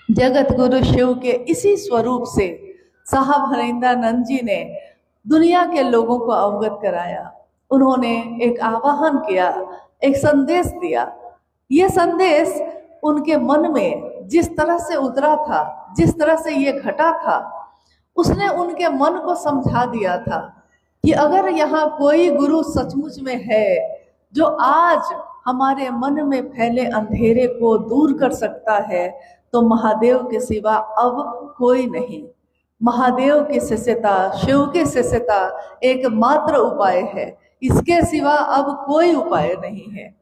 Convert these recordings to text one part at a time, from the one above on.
जगत गुरु शिव के इसी स्वरूप से साहब हरिंद्रानंद जी ने दुनिया के लोगों को अवगत कराया। उन्होंने एक आह्वान किया, एक संदेश दिया। ये संदेश उनके मन में जिस तरह से उतरा था, जिस तरह से ये घटा था, उसने उनके मन को समझा दिया था कि अगर यहाँ कोई गुरु सचमुच में है जो आज हमारे मन में फैले अंधेरे को दूर कर सकता है, तो महादेव के सिवा अब कोई नहीं। महादेव की शिष्यता, शिव की शिष्यता एकमात्र उपाय है, इसके सिवा अब कोई उपाय नहीं है।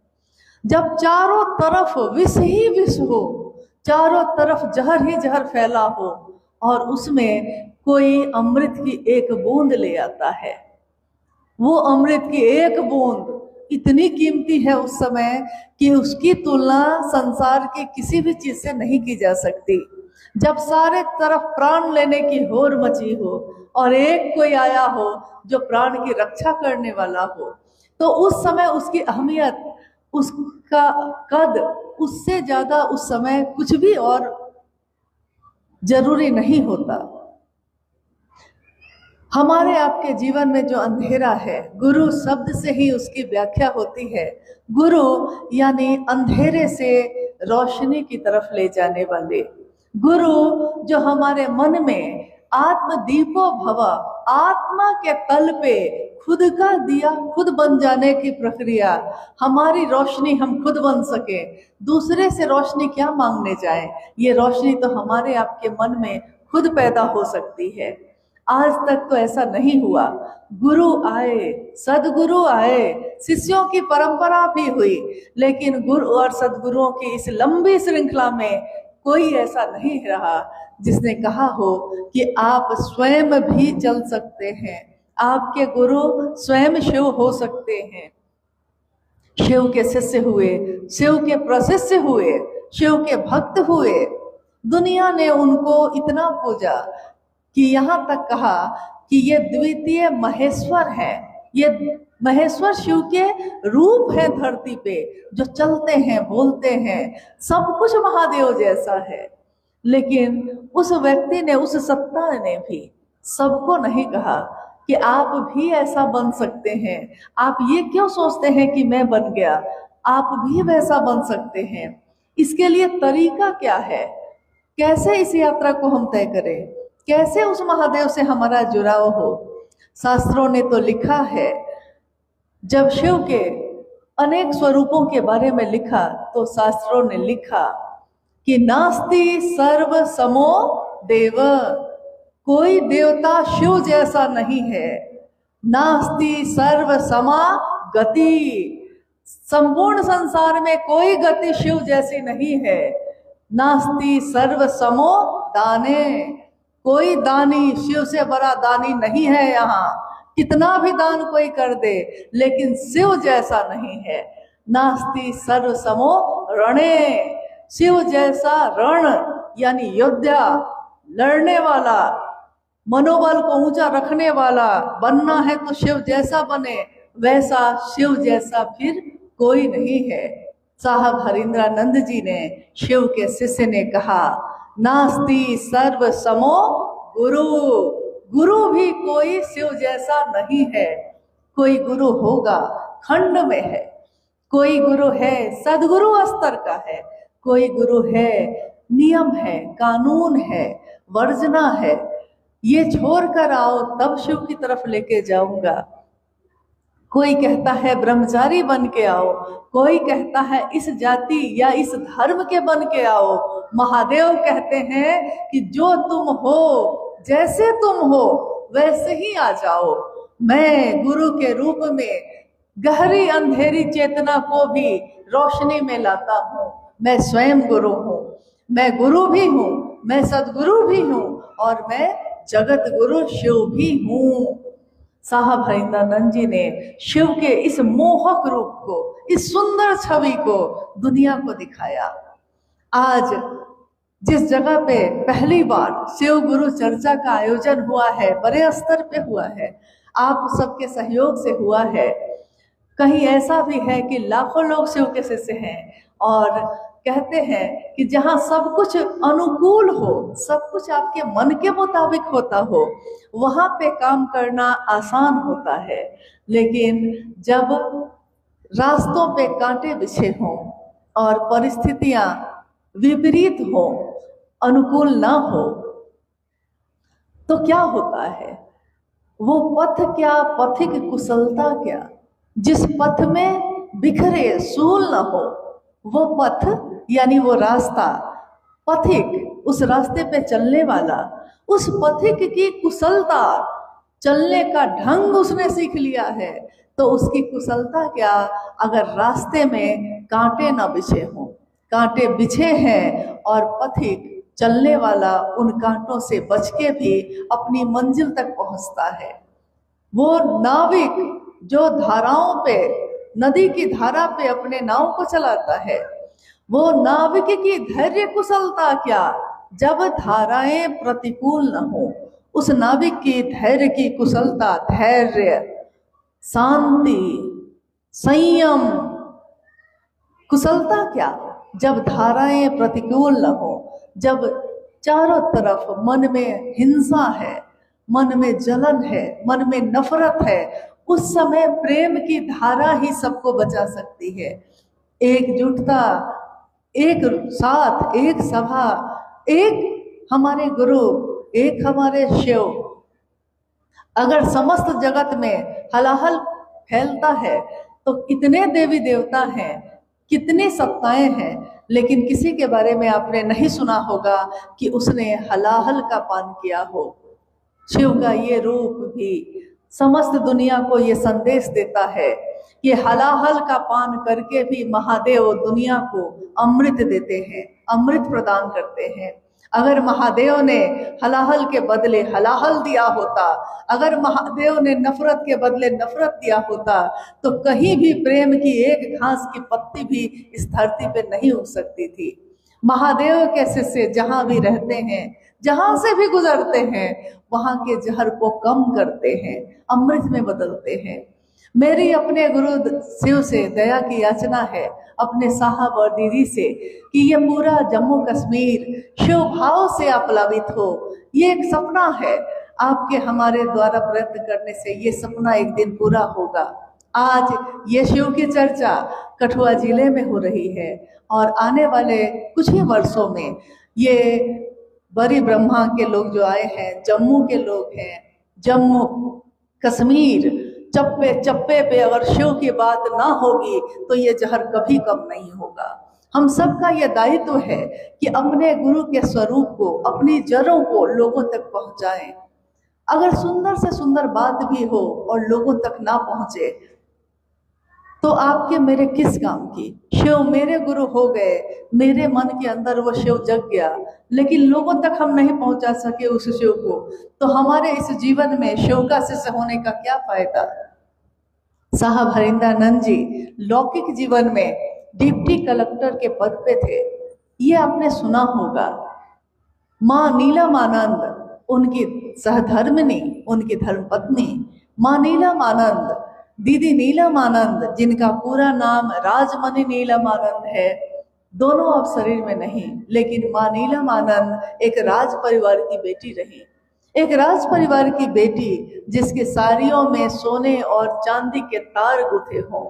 जब चारों तरफ विष ही विष हो, चारों तरफ जहर ही जहर फैला हो, और उसमें कोई अमृत की एक बूंद ले आता है, वो अमृत की एक बूंद इतनी कीमती है उस समय कि उसकी तुलना संसार की किसी भी चीज से नहीं की जा सकती। जब सारे तरफ प्राण लेने की होड़ मची हो और एक कोई आया हो जो प्राण की रक्षा करने वाला हो, तो उस समय उसकी अहमियत, उसका कद, उससे ज्यादा उस समय कुछ भी और जरूरी नहीं होता। हमारे आपके जीवन में जो अंधेरा है, गुरु शब्द से ही उसकी व्याख्या होती है। गुरु यानी अंधेरे से रोशनी की तरफ ले जाने वाले। गुरु जो हमारे मन में आत्म दीपो भव, आत्मा के तल पे खुद का दिया खुद बन जाने की प्रक्रिया, हमारी रोशनी हम खुद बन सके, दूसरे से रोशनी क्या मांगने जाए। ये रोशनी तो हमारे आपके मन में खुद पैदा हो सकती है। आज तक तो ऐसा नहीं हुआ। गुरु आए, सदगुरु आए, शिष्यों की परंपरा भी हुई, लेकिन गुरु और सदगुरुओं की इस लंबी श्रृंखला में कोई ऐसा नहीं रहा जिसने कहा हो कि आप स्वयं भी चल सकते हैं, आपके गुरु स्वयं शिव हो सकते हैं। शिव के शिष्य हुए, शिव के प्रशिष्य हुए, शिव के भक्त हुए। दुनिया ने उनको इतना पूजा कि यहाँ तक कहा कि ये द्वितीय महेश्वर है, ये महेश्वर शिव के रूप है धरती पे, जो चलते हैं, बोलते हैं, सब कुछ महादेव जैसा है। लेकिन उस व्यक्ति ने, उस सत्ता ने भी सबको नहीं कहा कि आप भी ऐसा बन सकते हैं। आप ये क्यों सोचते हैं कि मैं बन गया, आप भी वैसा बन सकते हैं। इसके लिए तरीका क्या है, कैसे इस यात्रा को हम तय करें, कैसे उस महादेव से हमारा जुड़ाव हो। शास्त्रों ने तो लिखा है, जब शिव के अनेक स्वरूपों के बारे में लिखा तो शास्त्रों ने लिखा कि नास्ति सर्व समो देव, कोई देवता शिव जैसा नहीं है। नास्ति सर्व समा गति, संपूर्ण संसार में कोई गति शिव जैसी नहीं है। नास्ति सर्व समो दाने, कोई दानी शिव से बड़ा दानी नहीं है। यहाँ कितना भी दान कोई कर दे, लेकिन शिव जैसा नहीं है। नास्ति सर्व समो रणे, शिव जैसा रण यानी योद्धा, लड़ने वाला, मनोबल को ऊंचा रखने वाला बनना है तो शिव जैसा बने, वैसा शिव जैसा फिर कोई नहीं है। साहब हरिंद्रानंद जी ने, शिव के शिष्य ने कहा, नास्ति सर्व समो गुरु, गुरु भी कोई शिव जैसा नहीं है। कोई गुरु होगा खंड में है, कोई गुरु है सदगुरु स्तर का है, कोई गुरु है नियम है, कानून है, वर्जना है। ये छोड़ कर आओ तब शिव की तरफ लेके जाऊंगा। कोई कहता है ब्रह्मचारी बन के आओ, कोई कहता है इस जाति या इस धर्म के बन के आओ। महादेव कहते हैं कि जो तुम हो, जैसे तुम हो वैसे ही आ जाओ। मैं गुरु के रूप में गहरी अंधेरी चेतना को भी रोशनी में लाता हूँ। मैं स्वयं गुरु हूँ, मैं गुरु भी हूँ, मैं सदगुरु भी हूँ, और मैं जगत गुरु शिव भी हूँ। साहब हरिंद्रानंद जी ने शिव के इस मोहक रूप को, इस सुंदर छवि को दुनिया को दिखाया। आज जिस जगह पे पहली बार शिव गुरु चर्चा का आयोजन हुआ है, बड़े स्तर पे हुआ है, आप सबके सहयोग से हुआ है। कहीं ऐसा भी है कि लाखों लोग शिव के शिष्य हैं और कहते हैं कि जहाँ सब कुछ अनुकूल हो, सब कुछ आपके मन के मुताबिक होता हो, वहाँ पे काम करना आसान होता है। लेकिन जब रास्तों पे कांटे बिछे हों और परिस्थितियां विपरीत हो, अनुकूल ना हो, तो क्या होता है? वो पथ क्या, पथिक कुशलता क्या, जिस पथ में बिखरे सूल न हो, वो पथ यानी वो रास्ता, पथिक उस रास्ते पे चलने वाला, उस पथिक की कुशलता, चलने का ढंग उसने सीख लिया है, तो उसकी कुशलता क्या अगर रास्ते में कांटे न बिछे हों। कांटे बिछे हैं और पथिक चलने वाला उन कांटों से बच के भी अपनी मंजिल तक पहुंचता है। वो नाविक जो धाराओं पे, नदी की धारा पे अपने नाव को चलाता है, वो नाविक की धैर्य कुशलता क्या जब धाराएं प्रतिकूल न हो। उस नाविक की धैर्य की कुशलता, धैर्य, शांति, संयम, कुशलता क्या जब धाराएं प्रतिकूल न हो, जब चारों तरफ मन में हिंसा है, मन में जलन है, मन में नफरत है, उस समय प्रेम की धारा ही सबको बचा सकती है। एकजुटता, एक साथ, एक सभा, एक हमारे गुरु, एक हमारे शिव, अगर समस्त जगत में हलाहल फैलता है तो कितने देवी देवता हैं, कितनी सत्ताएं हैं, लेकिन किसी के बारे में आपने नहीं सुना होगा कि उसने हलाहल का पान किया हो। शिव का ये रूप भी समस्त दुनिया को ये संदेश देता है कि हलाहल का पान करके भी महादेव दुनिया को अमृत देते हैं, अमृत प्रदान करते हैं। अगर महादेव ने हलाहल के बदले हलाहल दिया होता, अगर महादेव ने नफरत के बदले नफरत दिया होता, तो कहीं भी प्रेम की एक घास की पत्ती भी इस धरती पे नहीं उग सकती थी। महादेव के शिष्य जहाँ भी रहते हैं, जहाँ से भी गुजरते हैं, वहाँ के जहर को कम करते हैं, अमृत में बदलते हैं। मेरी अपने गुरु शिव से दया की याचना है, अपने साहब और दीदी से, कि ये पूरा जम्मू कश्मीर शिव भाव से अपलावित हो। ये एक सपना है, आपके हमारे द्वारा प्रयत्न करने से ये सपना एक दिन पूरा होगा। आज ये शिव की चर्चा कठुआ जिले में हो रही है और आने वाले कुछ ही वर्षों में ये बड़ी ब्रह्मा के लोग जो आए हैं, जम्मू के लोग हैं, जम्मू कश्मीर, चप्पे चप्पे पे अगर शिव की बात ना होगी तो ये जहर कभी कम नहीं होगा। हम सबका ये दायित्व है कि अपने गुरु के स्वरूप को, अपनी जड़ों को लोगों तक पहुंचाएं। अगर सुंदर से सुंदर बात भी हो और लोगों तक ना पहुंचे तो आपके मेरे किस काम की। शिव मेरे गुरु हो गए, मेरे मन के अंदर वो शिव जग गया, लेकिन लोगों तक हम नहीं पहुंचा सके उस शिव को, तो हमारे इस जीवन में शिव का शिष्य होने का क्या फायदा। साहब हरिंद्रानंद जी लौकिक जीवन में डिप्टी कलेक्टर के पद पे थे, ये आपने सुना होगा। माँ नीलमानंद उनकी सहधर्मिणी, उनकी धर्मपत्नी माँ नीलमानंद, दीदी नीलमानंद, जिनका पूरा नाम राजमणि नीलमानंद है, दोनों अब शरीर में नहीं, लेकिन माँ नीलमानंद एक राज परिवार की बेटी रही। एक राज परिवार की बेटी जिसके साड़ियों में सोने और चांदी के तार गुथे हों,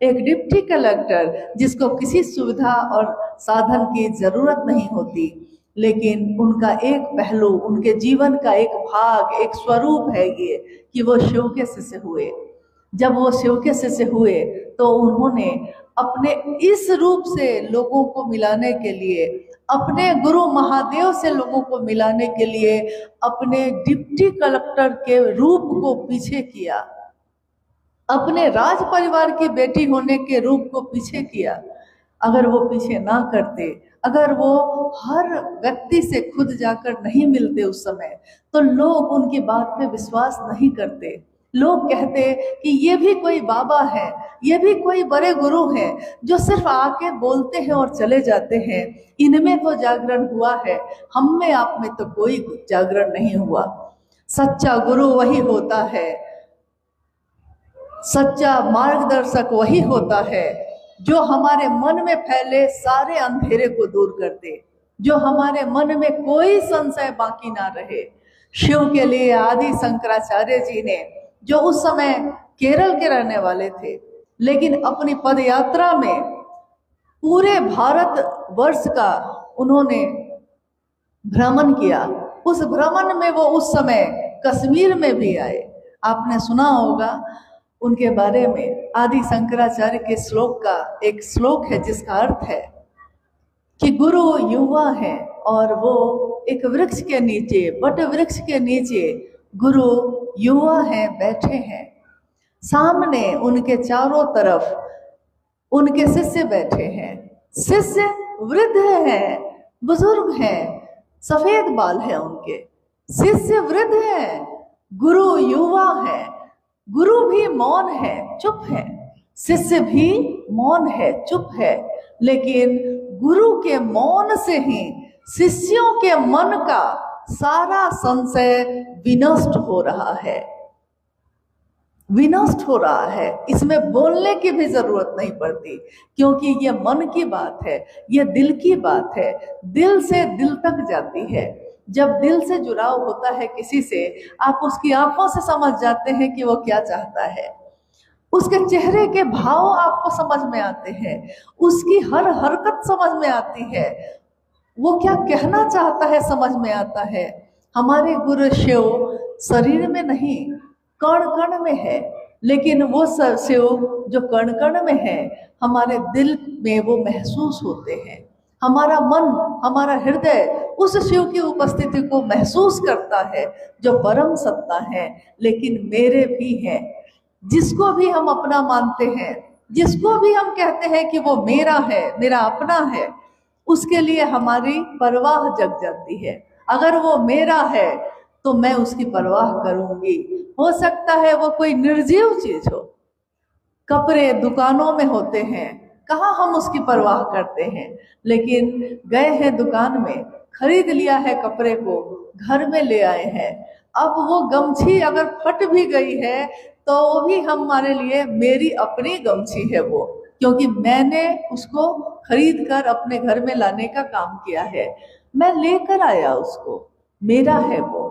एक डिप्टी कलेक्टर जिसको किसी सुविधा और साधन की जरूरत नहीं होती, लेकिन उनका एक पहलू, उनके जीवन का एक भाग, एक स्वरूप है ये कि वो शिव के शिष्य हुए। जब वो शिव के शिष्य हुए तो उन्होंने अपने इस रूप से लोगों को मिलाने के लिए, अपने गुरु महादेव से लोगों को मिलाने के लिए अपने डिप्टी कलेक्टर के रूप को पीछे किया, अपने राज परिवार की बेटी होने के रूप को पीछे किया। अगर वो पीछे ना करते, अगर वो हर व्यक्ति से खुद जाकर नहीं मिलते उस समय, तो लोग उनकी बात पे विश्वास नहीं करते। लोग कहते कि ये भी कोई बाबा है, ये भी कोई बड़े गुरु हैं जो सिर्फ आके बोलते हैं और चले जाते हैं, इनमें तो जागरण हुआ है, हम में आप में तो कोई जागरण नहीं हुआ। सच्चा गुरु वही होता है, सच्चा मार्गदर्शक वही होता है जो हमारे मन में फैले सारे अंधेरे को दूर कर दे, जो हमारे मन में कोई संशय बाकी ना रहे। शिव के लिए आदि शंकराचार्य जी ने, जो उस समय केरल के रहने वाले थे, लेकिन अपनी पद यात्रा में पूरे भारत वर्ष का उन्होंने भ्रमण किया। उस भ्रमण में वो उस समय कश्मीर में भी आए। आपने सुना होगा उनके बारे में। आदि शंकराचार्य के श्लोक का एक श्लोक है जिसका अर्थ है कि गुरु युवा है और वो एक वृक्ष के नीचे, वट वृक्ष के नीचे गुरु युवा है, बैठे हैं। सामने उनके चारों तरफ उनके शिष्य बैठे हैं। शिष्य वृद्ध हैं, बुजुर्ग हैं, सफेद बाल है उनके। शिष्य वृद्ध है, गुरु युवा है। गुरु भी मौन है, चुप है। शिष्य भी मौन है, चुप है। लेकिन गुरु के मौन से ही शिष्यों के मन का सारा संशय विनष्ट हो रहा है, विनष्ट हो रहा है। इसमें बोलने की भी जरूरत नहीं पड़ती, क्योंकि ये मन की बात है, ये दिल की बात है, दिल से दिल तक जाती है। जब दिल से जुड़ाव होता है किसी से, आप उसकी आंखों से समझ जाते हैं कि वो क्या चाहता है। उसके चेहरे के भाव आपको समझ में आते हैं, उसकी हर हरकत समझ में आती है, वो क्या कहना चाहता है समझ में आता है। हमारे गुरु शिव शरीर में नहीं, कण कण में है, लेकिन वो शिव जो कण कण में है, हमारे दिल में वो महसूस होते हैं। हमारा मन, हमारा हृदय उस शिव की उपस्थिति को महसूस करता है जो परम सत्ता है, लेकिन मेरे भी हैं। जिसको भी हम अपना मानते हैं, जिसको भी हम कहते हैं कि वो मेरा है, मेरा अपना है, उसके लिए हमारी परवाह जग जाती है। अगर वो मेरा है तो मैं उसकी परवाह करूंगी। हो सकता है वो कोई निर्जीव चीज हो, कपड़े दुकानों में होते हैं, कहाँ हम उसकी परवाह करते हैं। लेकिन गए हैं दुकान में, खरीद लिया है कपड़े को, घर में ले आए हैं। अब वो गमछी अगर फट भी गई है तो वो भी हमारे लिए मेरी अपनी गमछी है वो, क्योंकि मैंने उसको खरीद कर अपने घर में लाने का काम किया है। मैं लेकर आया उसको, मेरा है वो।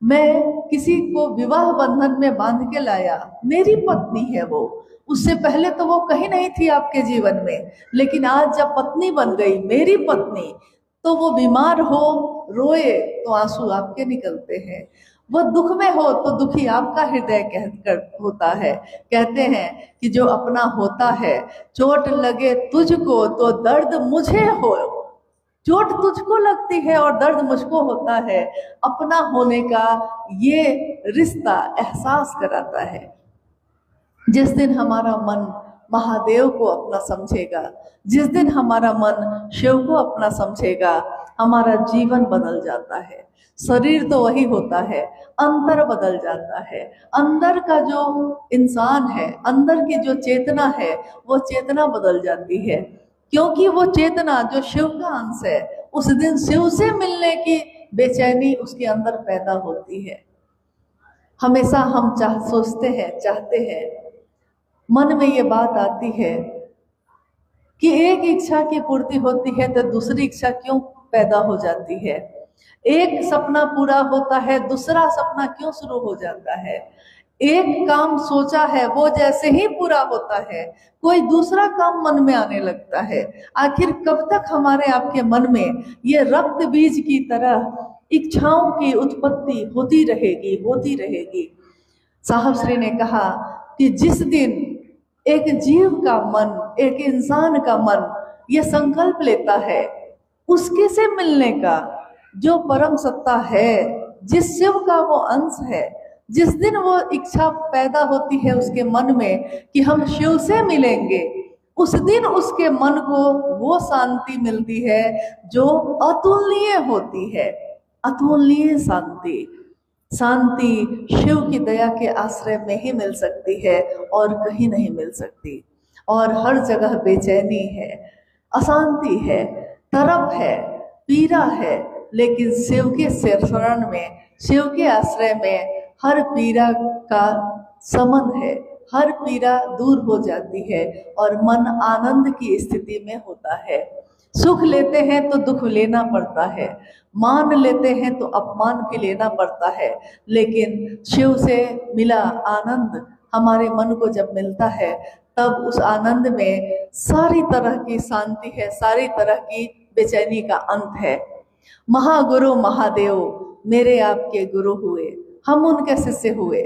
मैं किसी को विवाह बंधन में बांध के लाया, मेरी पत्नी है वो। उससे पहले तो वो कहीं नहीं थी आपके जीवन में, लेकिन आज जब पत्नी बन गई, मेरी पत्नी, तो वो बीमार हो, रोए तो आंसू आपके निकलते हैं। वो दुख में हो तो दुखी आपका हृदय कहकर होता है। कहते हैं कि जो अपना होता है, चोट लगे तुझको तो दर्द मुझे हो। चोट तुझको लगती है और दर्द मुझको होता है। अपना होने का ये रिश्ता एहसास कराता है। जिस दिन हमारा मन महादेव को अपना समझेगा, जिस दिन हमारा मन शिव को अपना समझेगा, हमारा जीवन बदल जाता है। शरीर तो वही होता है, अंतर बदल जाता है। अंदर का जो इंसान है, अंदर की जो चेतना है, वो चेतना बदल जाती है, क्योंकि वो चेतना जो शिव का अंश है, उस दिन शिव से मिलने की बेचैनी उसके अंदर पैदा होती है। हमेशा हम सोचते हैं, चाहते हैं, मन में ये बात आती है कि एक इच्छा की पूर्ति होती है तो दूसरी इच्छा क्यों पैदा हो जाती है। एक सपना पूरा होता है, दूसरा सपना क्यों शुरू हो जाता है। एक काम सोचा है, वो जैसे ही पूरा होता है, कोई दूसरा काम मन में आने लगता है। आखिर कब तक हमारे आपके मन में ये रक्त बीज की तरह इच्छाओं की उत्पत्ति होती रहेगी, होती रहेगी। साहब श्री ने कहा कि जिस दिन एक जीव का मन, एक इंसान का मन ये संकल्प लेता है उसके से मिलने का, जो परम सत्ता है, जिस शिव का वो अंश है, जिस दिन वो इच्छा पैदा होती है उसके मन में कि हम शिव से मिलेंगे, उस दिन उसके मन को वो शांति मिलती है जो अतुलनीय होती है। अतुलनीय शांति, शांति शिव की दया के आश्रय में ही मिल सकती है और कहीं नहीं मिल सकती। और हर जगह बेचैनी है, अशांति है, तरफ है, पीड़ा है, लेकिन शिव के शरण में, शिव के आश्रय में हर पीड़ा का शमन है, हर पीड़ा दूर हो जाती है और मन आनंद की स्थिति में होता है। सुख लेते हैं तो दुख लेना पड़ता है, मान लेते हैं तो अपमान भी लेना पड़ता है, लेकिन शिव से मिला आनंद हमारे मन को जब मिलता है तब उस आनंद में सारी तरह की शांति है, सारी तरह की बेचैनी का अंत है। महागुरु महादेव मेरे आपके गुरु हुए, हम उनके शिष्य हुए।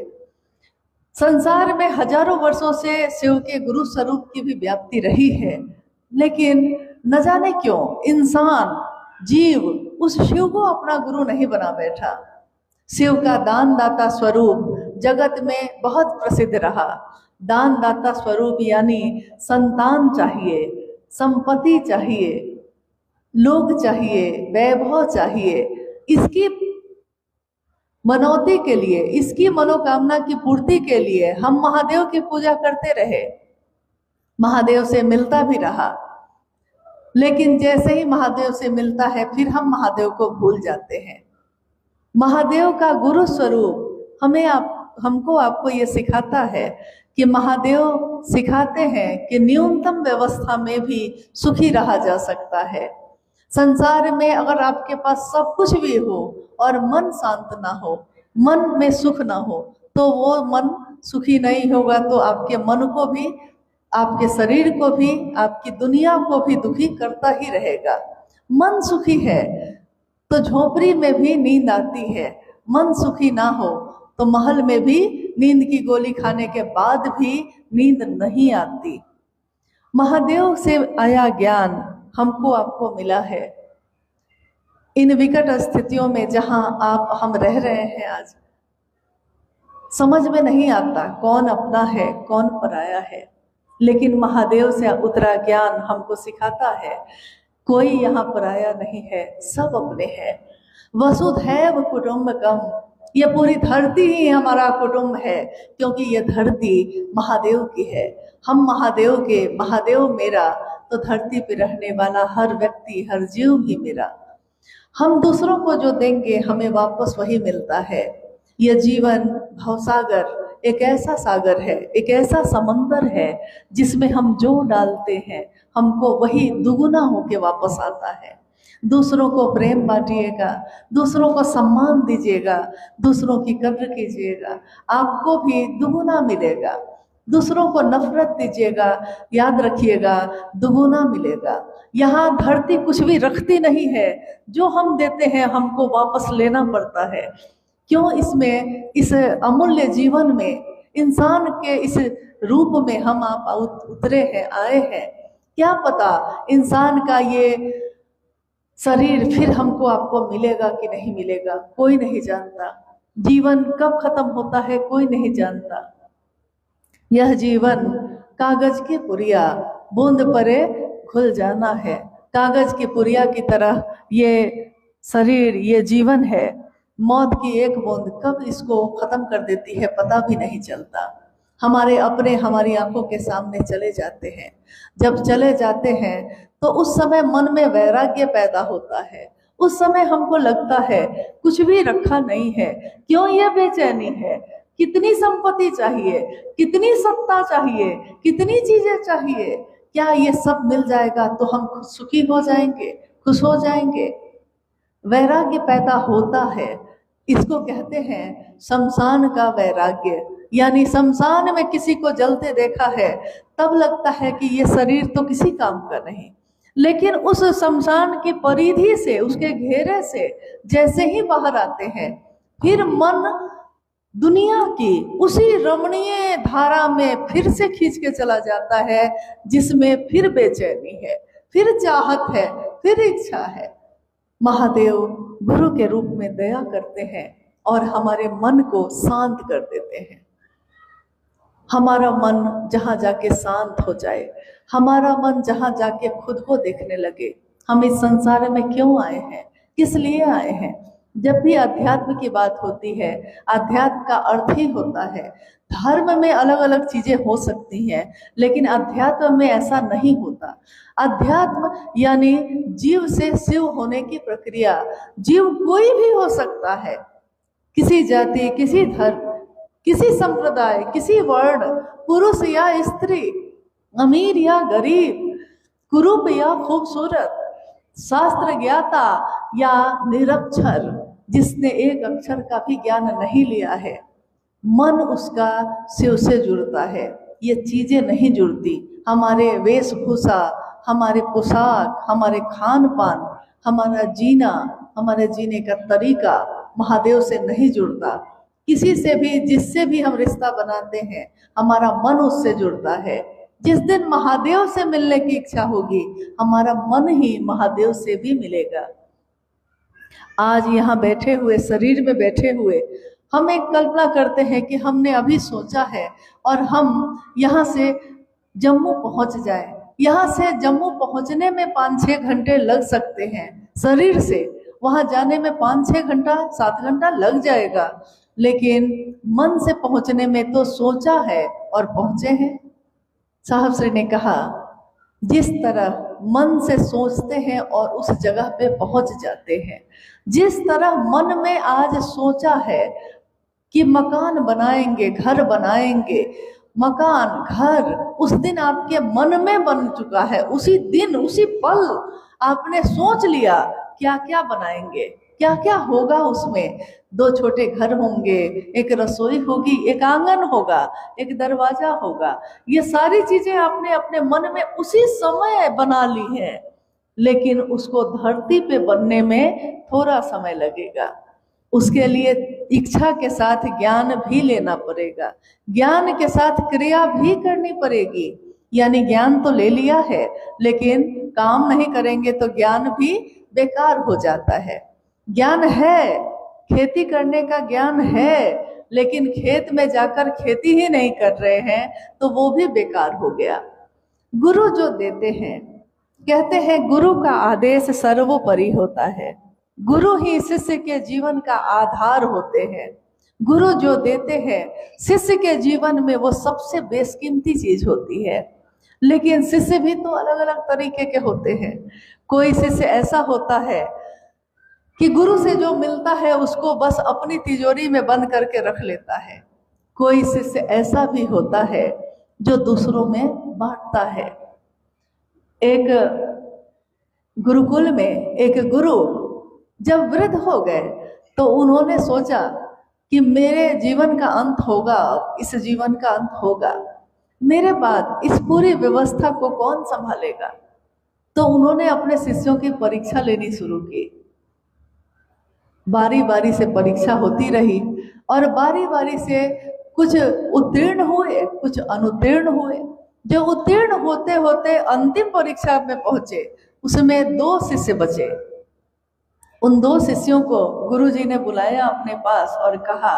संसार में हजारों वर्षों से शिव के गुरु स्वरूप की भी व्याप्ति रही है, लेकिन न जाने क्यों इंसान जीव उस शिव को अपना गुरु नहीं बना बैठा। शिव का दान दाता स्वरूप जगत में बहुत प्रसिद्ध रहा। दान दाता स्वरूप यानी संतान चाहिए, संपत्ति चाहिए, लोग चाहिए, वैभव चाहिए, इसकी मनौती के लिए, इसकी मनोकामना की पूर्ति के लिए हम महादेव की पूजा करते रहे, महादेव से मिलता भी रहा। लेकिन जैसे ही महादेव से मिलता है फिर हम महादेव को भूल जाते हैं। महादेव का गुरु स्वरूप हमको आपको ये सिखाता है कि महादेव सिखाते हैं कि न्यूनतम व्यवस्था में भी सुखी रहा जा सकता है। संसार में अगर आपके पास सब कुछ भी हो और मन शांत ना हो, मन में सुख ना हो, तो वो मन सुखी नहीं होगा, तो आपके मन को भी, आपके शरीर को भी, आपकी दुनिया को भी दुखी करता ही रहेगा। मन सुखी है तो झोपड़ी में भी नींद आती है, मन सुखी ना हो तो महल में भी नींद की गोली खाने के बाद भी नींद नहीं आती। महादेव से आया ज्ञान हमको आपको मिला है। इन विकट स्थितियों में जहां हम रह रहे हैं आज, समझ में नहीं आता कौन अपना है कौन पराया है, लेकिन महादेव से उतरा ज्ञान हमको सिखाता है कोई यहाँ पराया नहीं है, सब अपने हैं। वसुधैव कुटुंबकम, ये पूरी धरती ही हमारा कुटुंब है, क्योंकि ये धरती महादेव की है। हम महादेव के, महादेव मेरा, तो धरती पे रहने वाला हर व्यक्ति, हर जीव भी मेरा। हम दूसरों को जो देंगे हमें वापस वही मिलता है। यह जीवन भवसागर एक ऐसा सागर है, एक ऐसा समंदर है जिसमें हम जो डालते हैं हमको वही दुगुना होके वापस आता है। दूसरों को प्रेम बांटिएगा, दूसरों को सम्मान दीजिएगा, दूसरों की कद्र कीजिएगा, आपको भी दुगुना मिलेगा। दूसरों को नफरत दीजिएगा, याद रखिएगा दुगुना मिलेगा। यहाँ धरती कुछ भी रखती नहीं है, जो हम देते हैं हमको वापस लेना पड़ता है। क्यों? इसमें, इस अमूल्य जीवन में, इंसान के इस रूप में हम आप उतरे हैं, आए हैं। क्या पता इंसान का ये शरीर फिर हमको आपको मिलेगा कि नहीं मिलेगा, कोई नहीं जानता। जीवन कब खत्म होता है कोई नहीं जानता। यह जीवन कागज की पुरिया, बूंद परे खुल जाना है। कागज की पुरिया की तरह ये शरीर, ये जीवन है। मौत की एक बूंद कब इसको खत्म कर देती है पता भी नहीं चलता। हमारे अपने हमारी आंखों के सामने चले जाते हैं। जब चले जाते हैं तो उस समय मन में वैराग्य पैदा होता है। उस समय हमको लगता है कुछ भी रखा नहीं है, क्यों ये बेचैनी है, कितनी संपत्ति चाहिए, कितनी सत्ता चाहिए, कितनी चीजें चाहिए, क्या ये सब मिल जाएगा तो हम सुखी हो जाएंगे, खुश हो जाएंगे। वैराग्य पैदा होता है, इसको कहते हैं शमशान का वैराग्य। यानी शमशान में किसी को जलते देखा है तब लगता है कि ये शरीर तो किसी काम का नहीं, लेकिन उस शमशान की परिधि से, उसके घेरे से जैसे ही बाहर आते हैं फिर मन दुनिया की उसी रमणीय धारा में फिर से खींच के चला जाता है, जिसमें फिर बेचैनी है, फिर चाहत है, फिर इच्छा है। महादेव गुरु के रूप में दया करते हैं और हमारे मन को शांत कर देते हैं। हमारा मन जहाँ जाके शांत हो जाए, हमारा मन जहाँ जाके खुद को देखने लगे, हम इस संसार में क्यों आए हैं, किस लिए आए हैं। जब भी अध्यात्म की बात होती है, अध्यात्म का अर्थ ही होता है, धर्म में अलग अलग चीजें हो सकती हैं, लेकिन अध्यात्म में ऐसा नहीं होता। अध्यात्म यानी जीव से शिव होने की प्रक्रिया। जीव कोई भी हो सकता है, किसी जाति, किसी धर्म, किसी संप्रदाय, किसी वर्ण, पुरुष या स्त्री, अमीर या गरीब, कुरूप या खूबसूरत, शास्त्र ज्ञाता या निरक्षर, जिसने एक अक्षर का भी ज्ञान नहीं लिया है, मन उसका शिव से जुड़ता है। ये चीजें नहीं जुड़ती। हमारे वेशभूषा, हमारे पोशाक, हमारे खान पान, हमारा जीना, हमारे जीने का तरीका महादेव से नहीं जुड़ता। किसी से भी, जिससे भी हम रिश्ता बनाते हैं, हमारा मन उससे जुड़ता है। जिस दिन महादेव से मिलने की इच्छा होगी, हमारा मन ही महादेव से भी मिलेगा। आज यहाँ बैठे हुए, शरीर में बैठे हुए, हम एक कल्पना करते हैं कि हमने अभी सोचा है और हम यहाँ से जम्मू पहुँच जाए। यहाँ से जम्मू पहुँचने में 5-6 घंटे लग सकते हैं शरीर से, वहाँ जाने में 5-6 घंटा 7 घंटा लग जाएगा, लेकिन मन से पहुँचने में तो सोचा है और पहुँचे हैं। साहब श्री ने कहा, जिस तरह मन से सोचते हैं और उस जगह पे पहुँच जाते हैं, जिस तरह मन में आज सोचा है कि मकान बनाएंगे, घर बनाएंगे, मकान घर उस दिन आपके मन में बन चुका है। उसी दिन, उसी पल आपने सोच लिया क्या क्या बनाएंगे, क्या क्या होगा उसमें। 2 छोटे घर होंगे, एक रसोई होगी, एक आंगन होगा, एक दरवाजा होगा। ये सारी चीजें आपने अपने मन में उसी समय बना ली हैं, लेकिन उसको धरती पे बनने में थोड़ा समय लगेगा। उसके लिए इच्छा के साथ ज्ञान भी लेना पड़ेगा, ज्ञान के साथ क्रिया भी करनी पड़ेगी। यानी ज्ञान तो ले लिया है, लेकिन काम नहीं करेंगे तो ज्ञान भी बेकार हो जाता है। ज्ञान है, खेती करने का ज्ञान है, लेकिन खेत में जाकर खेती ही नहीं कर रहे हैं तो वो भी बेकार हो गया। गुरु जो देते हैं, कहते हैं गुरु का आदेश सर्वोपरि होता है। गुरु ही शिष्य के जीवन का आधार होते हैं। गुरु जो देते हैं शिष्य के जीवन में, वो सबसे बेशकीमती चीज होती है। लेकिन शिष्य भी तो अलग अलग तरीके के होते हैं। कोई शिष्य ऐसा होता है कि गुरु से जो मिलता है उसको बस अपनी तिजोरी में बंद करके रख लेता है। कोई शिष्य ऐसा भी होता है जो दूसरों में बांटता है। एक गुरुकुल में एक गुरु जब वृद्ध हो गए तो उन्होंने सोचा कि मेरे जीवन का अंत होगा, इस जीवन का अंत होगा, मेरे बाद इस पूरी व्यवस्था को कौन संभालेगा। तो उन्होंने अपने शिष्यों की परीक्षा लेनी शुरू की। बारी बारी से परीक्षा होती रही और बारी बारी से कुछ उत्तीर्ण हुए, कुछ अनुत्तीर्ण हुए। जो उत्तीर्ण होते होते अंतिम परीक्षा में पहुंचे, उसमें 2 शिष्य बचे। उन 2 शिष्यों को गुरुजी ने बुलाया अपने पास और कहा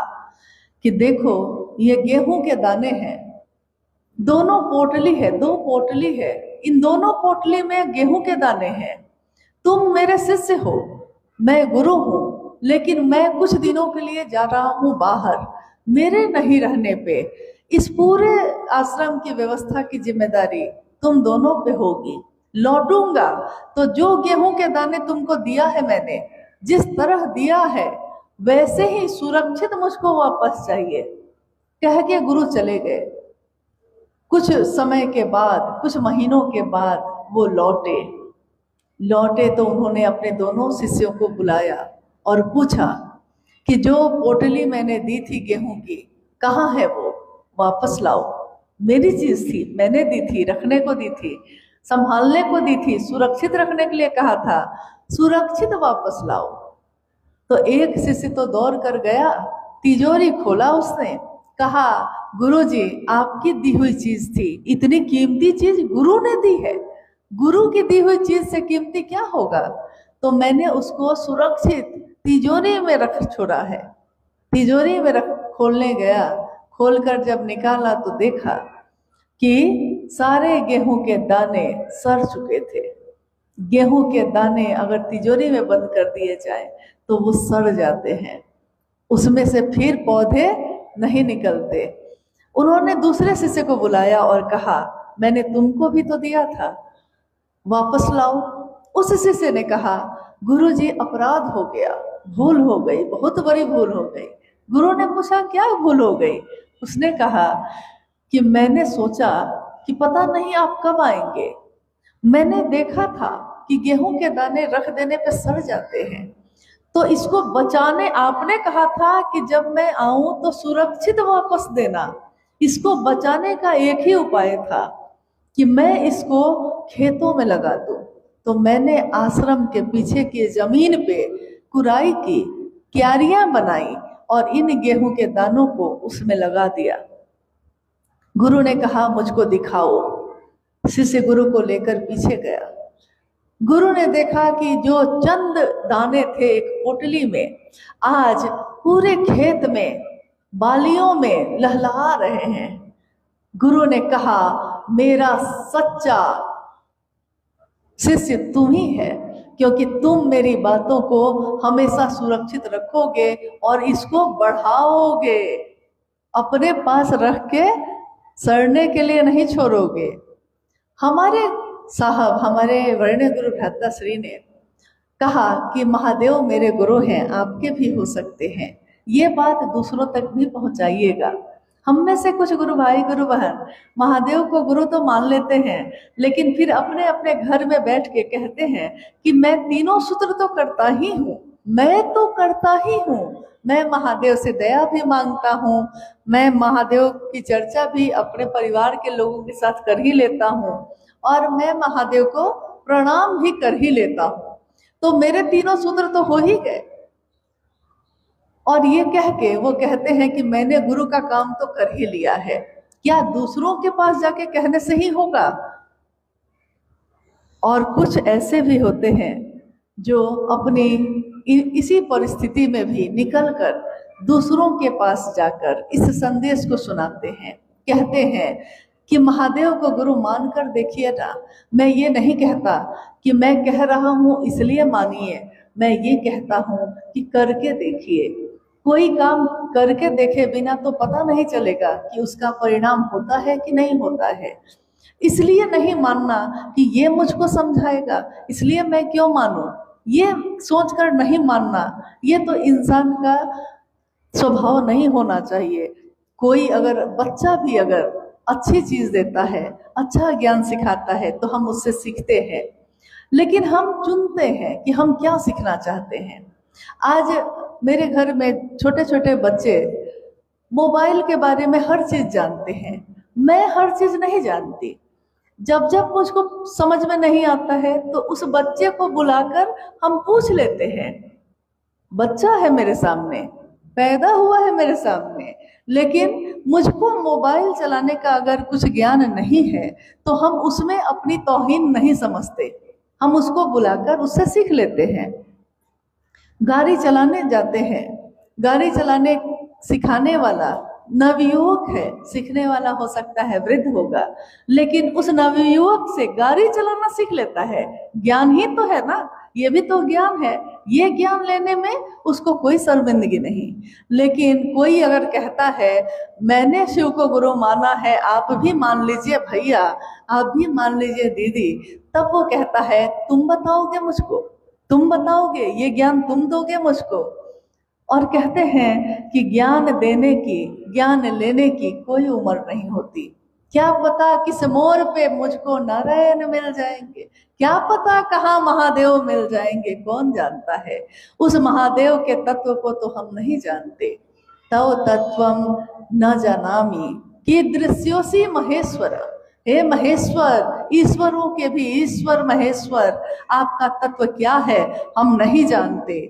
कि देखो, ये गेहूं के दाने हैं, दोनों पोटली है, 2 पोटली है, इन दोनों पोटली में गेहूं के दाने हैं। तुम मेरे शिष्य हो, मैं गुरु हूँ, लेकिन मैं कुछ दिनों के लिए जा रहा हूँ बाहर। मेरे नहीं रहने पे इस पूरे आश्रम की व्यवस्था की जिम्मेदारी तुम दोनों पे होगी। लौटूंगा तो जो गेहूं के दाने तुमको दिया है मैंने, जिस तरह दिया है वैसे ही सुरक्षित मुझको वापस चाहिए। कह के गुरु चले गए। कुछ समय के बाद, कुछ महीनों के बाद वो लौटे तो उन्होंने अपने दोनों शिष्यों को बुलाया और पूछा कि जो पोटली मैंने दी थी गेहूं की, कहाँ है वो, वापस लाओ। मेरी चीज थी, मैंने दी थी, रखने को दी थी, संभालने को दी थी, सुरक्षित रखने के लिए कहा था, सुरक्षित वापस लाओ। तो एक शिष्य तो दौड़ कर गया, तिजोरी खोला, उसने कहा गुरुजी आपकी दी हुई चीज थी, इतनी कीमती चीज गुरु ने दी है, गुरु की दी हुई चीज से कीमती क्या होगा। तो मैंने उसको सुरक्षित तिजोरी में रख छोड़ा है। तिजोरी में रख खोलने गया, खोलकर जब निकाला तो देखा कि सारे गेहूं के दाने सड़ चुके थे। गेहूं के दाने अगर तिजोरी में बंद कर दिए जाए तो वो सड़ जाते हैं, उसमें से फिर पौधे नहीं निकलते। उन्होंने दूसरे शिष्य को बुलाया और कहा मैंने तुमको भी तो दिया था, वापस लाओ। उस शिष्य ने कहा गुरुजी अपराध हो गया, भूल हो गई, बहुत बड़ी भूल हो गई, गुरु ने पूछा क्या भूल हो गई? उसने कहा कि मैंने सोचा कि पता नहीं आप कब आएंगे। मैंने देखा था कि गेहूं के दाने रख देने पे सड़ जाते हैं, तो इसको बचाने आपने कहा था कि जब मैं आऊं तो सुरक्षित वापस देना। इसको बचाने का एक ही उपाय था कि मैं इसको खेतों में लगा दूं। तो मैंने आश्रम के पीछे की जमीन पे कुराई की, क्यारियां बनाई और इन गेहूं के दानों को उसमें लगा दिया। गुरु ने कहा मुझको दिखाओ। शिष्य गुरु को लेकर पीछे गया। गुरु ने देखा कि जो चंद दाने थे एक पोटली में, आज पूरे खेत में बालियों में लहलहा रहे हैं। गुरु ने कहा मेरा सच्चा शिष्य तुम ही है, क्योंकि तुम मेरी बातों को हमेशा सुरक्षित रखोगे और इसको बढ़ाओगे, अपने पास रख के सड़ने के लिए नहीं छोड़ोगे। हमारे साहब, हमारे वर्ण्य गुरु भ्राता श्री ने कहा कि महादेव मेरे गुरु हैं, आपके भी हो सकते हैं। ये बात दूसरों तक भी पहुंचाइएगा। हम में से कुछ गुरु भाई गुरु बहन महादेव को गुरु तो मान लेते हैं, लेकिन फिर अपने अपने घर में बैठ के कहते हैं कि मैं तीनों सूत्र तो करता ही हूँ, मैं तो करता ही हूँ, मैं महादेव से दया भी मांगता हूँ, मैं महादेव की चर्चा भी अपने परिवार के लोगों के साथ कर ही लेता हूँ और मैं महादेव को प्रणाम भी कर ही लेता हूँ, तो मेरे तीनों सूत्र तो हो ही गए। और ये कह के वो कहते हैं कि मैंने गुरु का काम तो कर ही लिया है। क्या दूसरों के पास जाके कहने से ही होगा? और कुछ ऐसे भी होते हैं जो अपनी इसी परिस्थिति में भी निकलकर दूसरों के पास जाकर इस संदेश को सुनाते हैं, कहते हैं कि महादेव को गुरु मानकर देखिए ना। मैं ये नहीं कहता कि मैं कह रहा हूँ इसलिए मानिए, मैं ये कहता हूँ कि करके देखिए। कोई काम करके देखे बिना तो पता नहीं चलेगा कि उसका परिणाम होता है कि नहीं होता है। इसलिए नहीं मानना कि ये मुझको समझाएगा इसलिए मैं क्यों मानूं, ये सोचकर नहीं मानना, ये तो इंसान का स्वभाव नहीं होना चाहिए। कोई अगर बच्चा भी अगर अच्छी चीज देता है, अच्छा ज्ञान सिखाता है तो हम उससे सीखते हैं, लेकिन हम चुनते हैं कि हम क्या सीखना चाहते हैं। आज मेरे घर में छोटे छोटे बच्चे मोबाइल के बारे में हर चीज जानते हैं, मैं हर चीज नहीं जानती। जब जब मुझको समझ में नहीं आता है तो उस बच्चे को बुलाकर हम पूछ लेते हैं। बच्चा है मेरे सामने, पैदा हुआ है मेरे सामने, लेकिन मुझको मोबाइल चलाने का अगर कुछ ज्ञान नहीं है तो हम उसमें अपनी तौहीन नहीं समझते, हम उसको बुलाकर उससे सीख लेते हैं। गाड़ी चलाने जाते हैं, गाड़ी चलाने सिखाने वाला नवयुवक है, सीखने वाला हो सकता है वृद्ध होगा, लेकिन उस नवयुवक से गाड़ी चलाना सीख लेता है। ज्ञान ही तो है ना, ये भी तो ज्ञान है, ये ज्ञान लेने में उसको कोई शर्मिंदगी नहीं। लेकिन कोई अगर कहता है मैंने शिव को गुरु माना है, आप भी मान लीजिए भैया, आप भी मान लीजिए दीदी, तब वो कहता है तुम बताओगे मुझको, तुम बताओगे, ये ज्ञान तुम दोगे मुझको। और कहते हैं कि ज्ञान देने की, ज्ञान लेने की कोई उम्र नहीं होती। क्या पता किस मोड़ पे मुझको नारायण मिल जाएंगे, क्या पता कहाँ महादेव मिल जाएंगे, कौन जानता है। उस महादेव के तत्व को तो हम नहीं जानते। तव तत्वम न जानामि कीदृश्योसि महेश्वर। हे महेश्वर, ईश्वरों के भी ईश्वर महेश्वर, आपका तत्व क्या है हम नहीं जानते।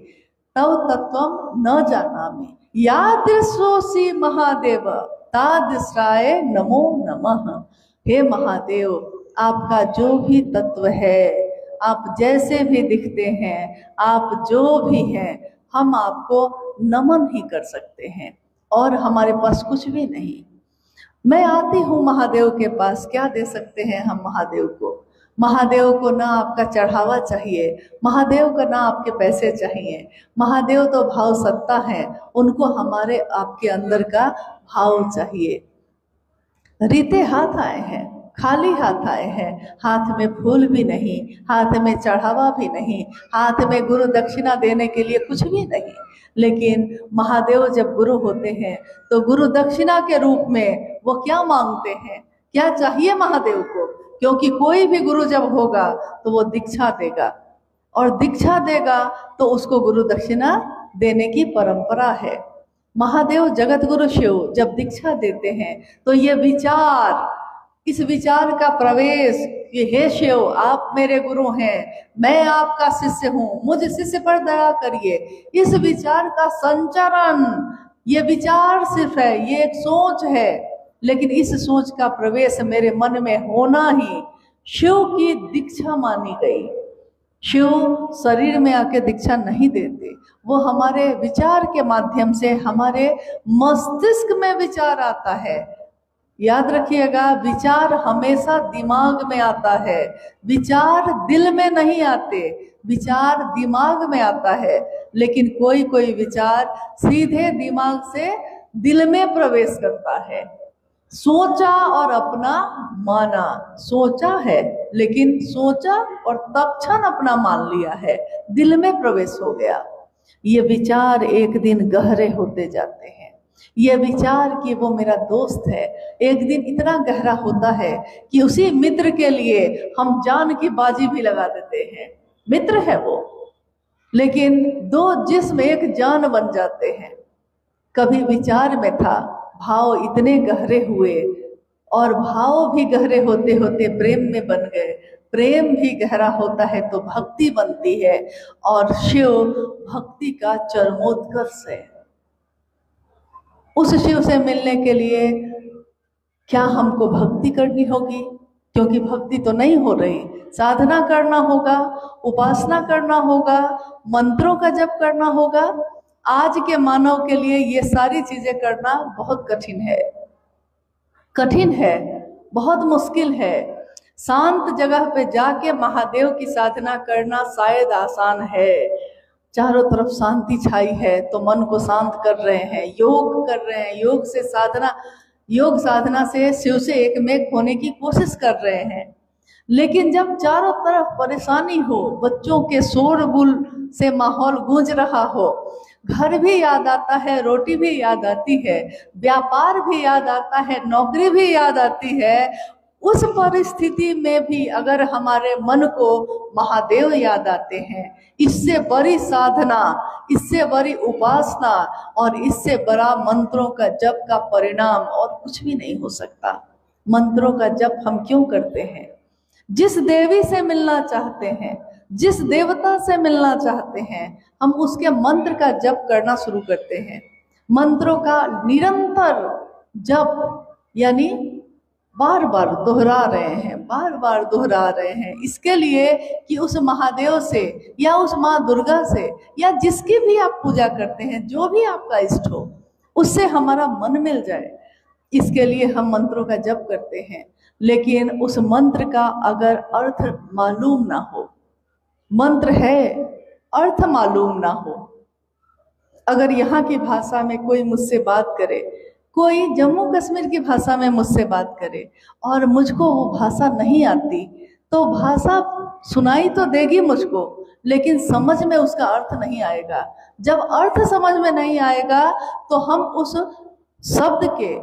तव तत्वम न जानामि यादृशोसि महादेव तादृशाय नमो नमः। हे महादेव, आपका जो भी तत्व है, आप जैसे भी दिखते हैं, आप जो भी हैं, हम आपको नमन ही कर सकते हैं और हमारे पास कुछ भी नहीं। मैं आती हूँ महादेव के पास, क्या दे सकते हैं हम महादेव को? महादेव को ना आपका चढ़ावा चाहिए, महादेव को ना आपके पैसे चाहिए। महादेव तो भाव सत्ता है, उनको हमारे आपके अंदर का भाव चाहिए। रीते हाथ आए हैं, खाली हाथ आए हैं, हाथ में फूल भी नहीं, हाथ में चढ़ावा भी नहीं, हाथ में गुरु दक्षिणा देने के लिए कुछ भी नहीं। लेकिन महादेव जब गुरु होते हैं तो गुरु दक्षिणा के रूप में वो क्या मांगते हैं, क्या चाहिए महादेव को? क्योंकि कोई भी गुरु जब होगा तो वो दीक्षा देगा, और दीक्षा देगा तो उसको गुरु दक्षिणा देने की परंपरा है। महादेव जगत गुरु शिव जब दीक्षा देते हैं तो ये विचार, इस विचार का प्रवेश कि हे शिव आप मेरे गुरु हैं, मैं आपका शिष्य हूँ, मुझ शिष्य पर दया करिए, इस विचार का संचरण, ये विचार सिर्फ है, ये एक सोच है, लेकिन इस सोच का प्रवेश मेरे मन में होना ही शिव की दीक्षा मानी गई। शिव शरीर में आके दीक्षा नहीं देते, वो हमारे विचार के माध्यम से हमारे मस्तिष्क में विचार आता है। याद रखिएगा, विचार हमेशा दिमाग में आता है, विचार दिल में नहीं आते, विचार दिमाग में आता है। लेकिन कोई कोई विचार सीधे दिमाग से दिल में प्रवेश करता है। सोचा और अपना माना, सोचा है लेकिन सोचा और तत्क्षण अपना मान लिया है, दिल में प्रवेश हो गया। ये विचार एक दिन गहरे होते जाते हैं। ये विचार कि वो मेरा दोस्त है एक दिन इतना गहरा होता है कि उसी मित्र के लिए हम जान की बाजी भी लगा देते हैं। मित्र है वो, लेकिन दो जिस्म एक जान बन जाते हैं। कभी विचार में था, भाव इतने गहरे हुए, और भाव भी गहरे होते होते प्रेम में बन गए, प्रेम भी गहरा होता है तो भक्ति बनती है, और शिव भक्ति का चरमोत्कर्ष है। उस शिव से मिलने के लिए क्या हमको भक्ति करनी होगी? क्योंकि भक्ति तो नहीं हो रही, साधना करना होगा, उपासना करना होगा, मंत्रों का जप करना होगा। आज के मानव के लिए ये सारी चीजें करना बहुत कठिन है, कठिन है, बहुत मुश्किल है। शांत जगह पे जाके महादेव की साधना करना शायद आसान है, चारों तरफ शांति छाई है तो मन को शांत कर रहे हैं, योग कर रहे हैं, योग से साधना, योग साधना से शिव से एकमेक होने की कोशिश कर रहे हैं। लेकिन जब चारों तरफ परेशानी हो, बच्चों के शोरगुल से माहौल गूंज रहा हो, घर भी याद आता है, रोटी भी याद आती है, व्यापार भी याद आता है, नौकरी भी याद आती है, उस परिस्थिति में भी अगर हमारे मन को महादेव याद आते हैं, इससे बड़ी साधना, इससे बड़ी उपासना और इससे बड़ा मंत्रों का जप का परिणाम और कुछ भी नहीं हो सकता। मंत्रों का जप हम क्यों करते हैं? जिस देवी से मिलना चाहते हैं, जिस देवता से मिलना चाहते हैं, हम उसके मंत्र का जप करना शुरू करते हैं। मंत्रों का निरंतर जप, यानी बार बार दोहरा रहे हैं, बार बार दोहरा रहे हैं, इसके लिए कि उस महादेव से या उस माँ दुर्गा से या जिसकी भी आप पूजा करते हैं, जो भी आपका इष्ट हो, उससे हमारा मन मिल जाए। इसके लिए हम मंत्रों का जप करते हैं। लेकिन उस मंत्र का अगर अर्थ मालूम ना हो, मंत्र है, अर्थ मालूम ना हो, अगर यहाँ की भाषा में कोई मुझसे बात करे, कोई जम्मू कश्मीर की भाषा में मुझसे बात करे और मुझको वो भाषा नहीं आती, तो भाषा सुनाई तो देगी मुझको, लेकिन समझ में उसका अर्थ नहीं आएगा। जब अर्थ समझ में नहीं आएगा तो हम उस शब्द के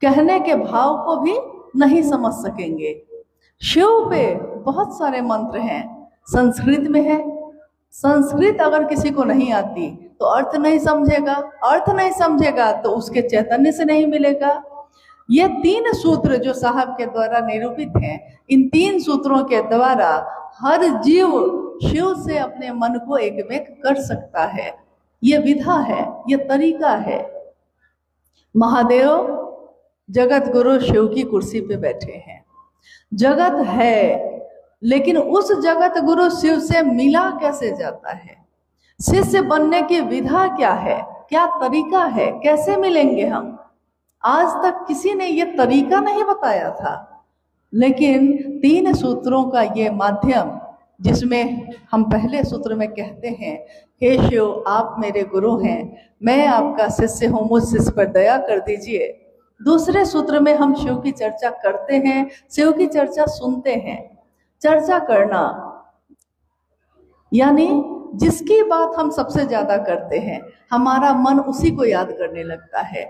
कहने के भाव को भी नहीं समझ सकेंगे। शिव पे बहुत सारे मंत्र हैं, संस्कृत में है, संस्कृत अगर किसी को नहीं आती तो अर्थ नहीं समझेगा, अर्थ नहीं समझेगा तो उसके चैतन्य से नहीं मिलेगा। ये 3 सूत्र जो साहब के द्वारा निरूपित हैं, इन 3 सूत्रों के द्वारा हर जीव शिव से अपने मन को एकमेक कर सकता है। ये विधा है, ये तरीका है। महादेव जगत गुरु शिव की कुर्सी पे बैठे हैं। जगत है, लेकिन उस जगत गुरु शिव से मिला कैसे जाता है? शिष्य बनने की विधा क्या है, क्या तरीका है, कैसे मिलेंगे हम? आज तक किसी ने ये तरीका नहीं बताया था। लेकिन 3 सूत्रों का ये माध्यम, जिसमें हम पहले सूत्र में कहते हैं, हे शिव आप मेरे गुरु हैं, मैं आपका शिष्य हूँ, मुझ शिष्य पर दया कर दीजिए। दूसरे सूत्र में हम शिव की चर्चा करते हैं, शिव की चर्चा सुनते हैं। चर्चा करना यानी जिसकी बात हम सबसे ज्यादा करते हैं, हमारा मन उसी को याद करने लगता है।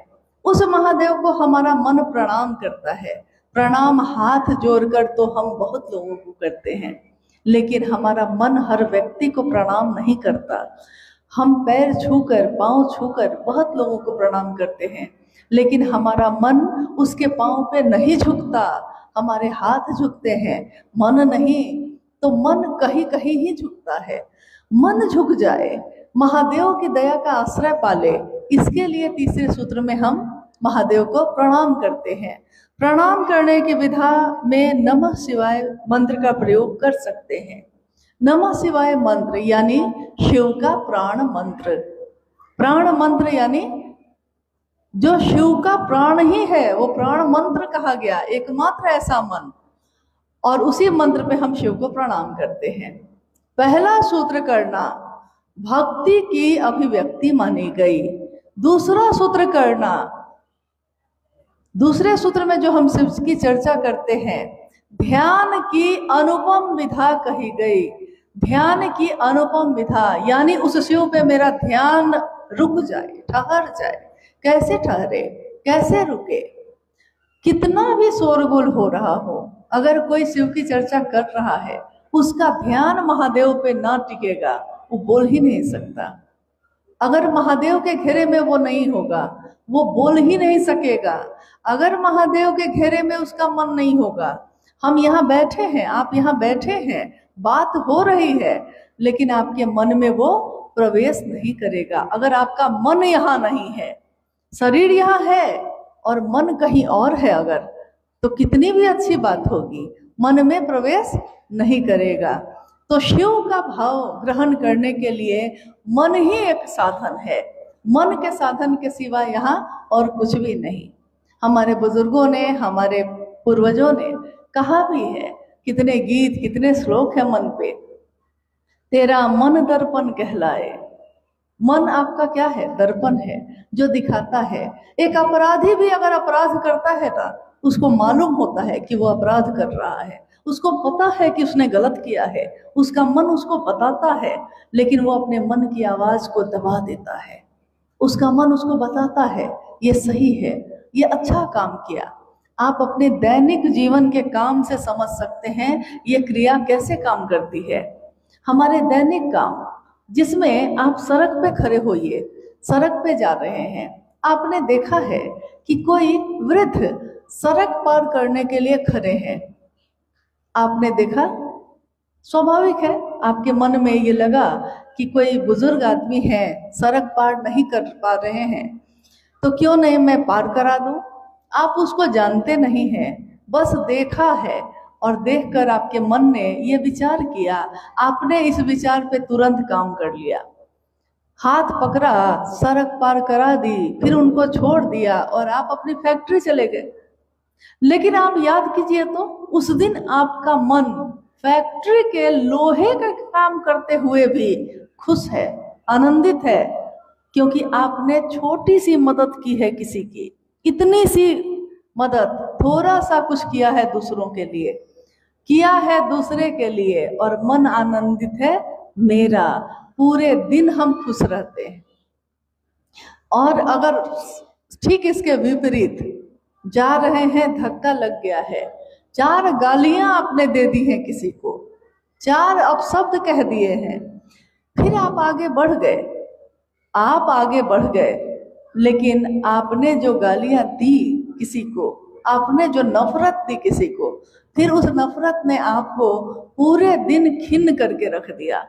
उस महादेव को हमारा मन प्रणाम करता है। प्रणाम हाथ जोड़कर तो हम बहुत लोगों को करते हैं, लेकिन हमारा मन हर व्यक्ति को प्रणाम नहीं करता। हम पैर छूकर, पांव छूकर बहुत लोगों को प्रणाम करते हैं, लेकिन हमारा मन उसके पांव पे नहीं झुकता। हमारे हाथ झुकते हैं, मन नहीं। तो मन कहीं कहीं ही झुकता है। मन झुक जाए, महादेव की दया का आश्रय पाले, इसके लिए तीसरे सूत्र में हम महादेव को प्रणाम करते हैं। प्रणाम करने की विधा में नमः शिवाय मंत्र का प्रयोग कर सकते हैं। नमः शिवाय मंत्र यानी शिव का प्राण मंत्र। प्राण मंत्र यानी जो शिव का प्राण ही है, वो प्राण मंत्र कहा गया, एकमात्र ऐसा मंत्र। और उसी मंत्र पे हम शिव को प्रणाम करते हैं। पहला सूत्र करना भक्ति की अभिव्यक्ति मानी गई। दूसरा सूत्र करना, दूसरे सूत्र में जो हम शिव की चर्चा करते हैं, ध्यान की अनुपम विधा कही गई। ध्यान की अनुपम विधा यानी उस शिव पे मेरा ध्यान रुक जाए, ठहर जाए। कैसे ठहरे, कैसे रुके? कितना भी शोरगुल हो रहा हो, अगर कोई शिव की चर्चा कर रहा है, उसका ध्यान महादेव पे ना टिकेगा, वो बोल ही नहीं सकता। अगर महादेव के घेरे में वो नहीं होगा, वो बोल ही नहीं सकेगा। अगर महादेव के घेरे में उसका मन नहीं होगा, हम यहाँ बैठे हैं, आप यहाँ बैठे हैं, बात हो रही है, लेकिन आपके मन में वो प्रवेश नहीं करेगा। अगर आपका मन यहाँ नहीं है, शरीर यहाँ है और मन कहीं और है, अगर तो कितनी भी अच्छी बात होगी, मन में प्रवेश नहीं करेगा। तो शिव का भाव ग्रहण करने के लिए मन ही एक साधन है। मन के साधन के सिवा यहाँ और कुछ भी नहीं। हमारे बुजुर्गों ने, हमारे पूर्वजों ने कहा भी है, कितने गीत, कितने श्लोक है मन पे। तेरा मन दर्पण कहलाए। मन आपका क्या है? दर्पण है, जो दिखाता है। एक अपराधी भी अगर अपराध करता है ना, उसको मालूम होता है कि वो अपराध कर रहा है, उसको पता है कि उसने गलत किया है, उसका मन उसको बताता है, लेकिन वो अपने मन की आवाज को दबा देता है। उसका मन उसको बताता है ये सही है, ये अच्छा काम किया। आप अपने दैनिक जीवन के काम से समझ सकते हैं ये क्रिया कैसे काम करती है। हमारे दैनिक काम, जिसमें आप सड़क पे खड़े होइए, सड़क पे जा रहे हैं, आपने देखा है कि कोई वृद्ध सड़क पार करने के लिए खड़े हैं। आपने देखा, स्वाभाविक है आपके मन में ये लगा कि कोई बुजुर्ग आदमी है, सड़क पार नहीं कर पा रहे हैं, तो क्यों नहीं मैं पार करा दूं। आप उसको जानते नहीं हैं, बस देखा है, और देखकर आपके मन ने ये विचार किया, आपने इस विचार पे तुरंत काम कर लिया, हाथ पकड़ा, सड़क पार करा दी, फिर उनको छोड़ दिया और आप अपनी फैक्ट्री चले गए। लेकिन आप याद कीजिए तो उस दिन आपका मन फैक्ट्री के लोहे का काम करते हुए भी खुश है, आनंदित है, क्योंकि आपने छोटी सी मदद की है किसी की। इतनी सी मदद, थोड़ा सा कुछ किया है दूसरों के लिए, किया है दूसरे के लिए, और मन आनंदित है मेरा। पूरे दिन हम खुश रहते हैं। और अगर ठीक इसके विपरीत जा रहे हैं, धक्का लग गया है, 4 गालियां आपने दे दी हैं किसी को, 4 अपशब्द कह दिए हैं, फिर आप आगे बढ़ गए, आप आगे बढ़ गए, लेकिन आपने जो गालियां दी किसी को, आपने जो नफरत दी किसी को, फिर उस नफरत ने आपको पूरे दिन खिन्न करके रख दिया।